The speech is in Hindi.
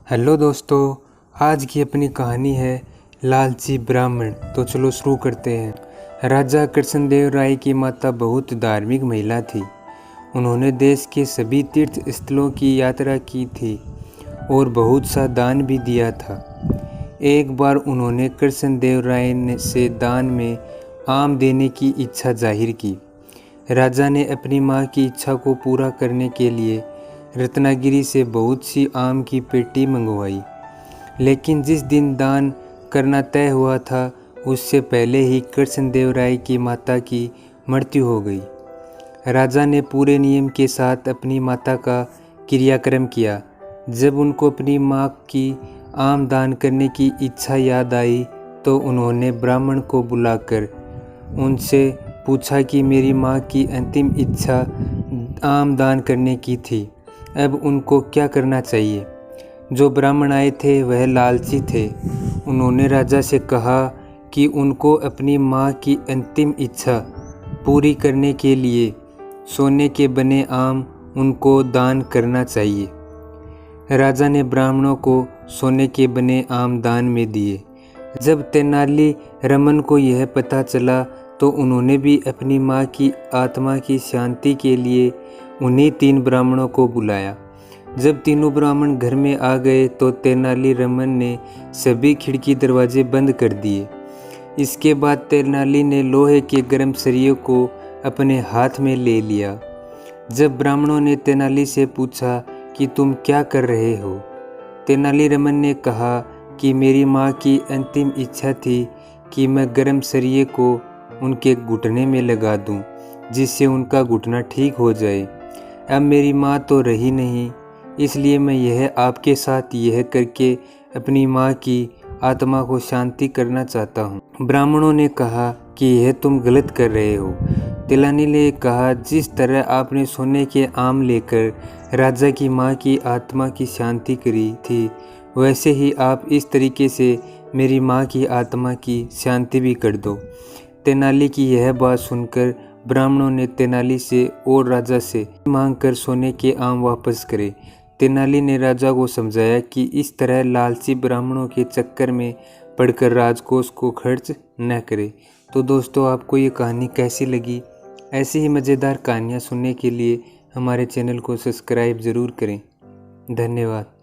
हेलो दोस्तों, आज की अपनी कहानी है लालची ब्राह्मण। तो चलो शुरू करते हैं। राजा कृष्णदेव राय की माता बहुत धार्मिक महिला थी। उन्होंने देश के सभी तीर्थ स्थलों की यात्रा की थी और बहुत सा दान भी दिया था। एक बार उन्होंने कृष्णदेव राय से दान में आम देने की इच्छा जाहिर की। राजा ने अपनी माँ की इच्छा को पूरा करने के लिए रत्नागिरी से बहुत सी आम की पेटी मंगवाई, लेकिन जिस दिन दान करना तय हुआ था उससे पहले ही कृष्णदेव राय की माता की मृत्यु हो गई। राजा ने पूरे नियम के साथ अपनी माता का क्रियाक्रम किया। जब उनको अपनी माँ की आम दान करने की इच्छा याद आई तो उन्होंने ब्राह्मण को बुलाकर उनसे पूछा कि मेरी माँ की अंतिम इच्छा आम दान करने की थी, अब उनको क्या करना चाहिए। जो ब्राह्मण आए थे वह लालची थे। उन्होंने राजा से कहा कि उनको अपनी माँ की अंतिम इच्छा पूरी करने के लिए सोने के बने आम उनको दान करना चाहिए। राजा ने ब्राह्मणों को सोने के बने आम दान में दिए। जब तेनाली रमन को यह पता चला तो उन्होंने भी अपनी माँ की आत्मा की शांति के लिए उन्हीं 3 ब्राह्मणों को बुलाया। जब तीनों ब्राह्मण घर में आ गए तो तेनाली रमन ने सभी खिड़की दरवाजे बंद कर दिए। इसके बाद तेनाली ने लोहे के गर्म सरियों को अपने हाथ में ले लिया। जब ब्राह्मणों ने तेनाली से पूछा कि तुम क्या कर रहे हो, तेनाली रमन ने कहा कि मेरी माँ की अंतिम इच्छा थी कि मैं गर्म सरिये को उनके घुटने में लगा दूं, जिससे उनका घुटना ठीक हो जाए। अब मेरी माँ तो रही नहीं, इसलिए मैं यह आपके साथ यह करके अपनी माँ की आत्मा को शांति करना चाहता हूँ। ब्राह्मणों ने कहा कि यह तुम गलत कर रहे हो। तेनाली ने कहा, जिस तरह आपने सोने के आम लेकर राजा की माँ की आत्मा की शांति करी थी, वैसे ही आप इस तरीके से मेरी माँ की आत्मा की शांति भी कर दो। तेनाली की यह बात सुनकर ब्राह्मणों ने तेनाली से और राजा से मांगकर सोने के आम वापस करे। तेनाली ने राजा को समझाया कि इस तरह लालची ब्राह्मणों के चक्कर में पड़कर राजकोष को खर्च न करे। तो दोस्तों, आपको ये कहानी कैसी लगी? ऐसी ही मज़ेदार कहानियाँ सुनने के लिए हमारे चैनल को सब्सक्राइब ज़रूर करें। धन्यवाद।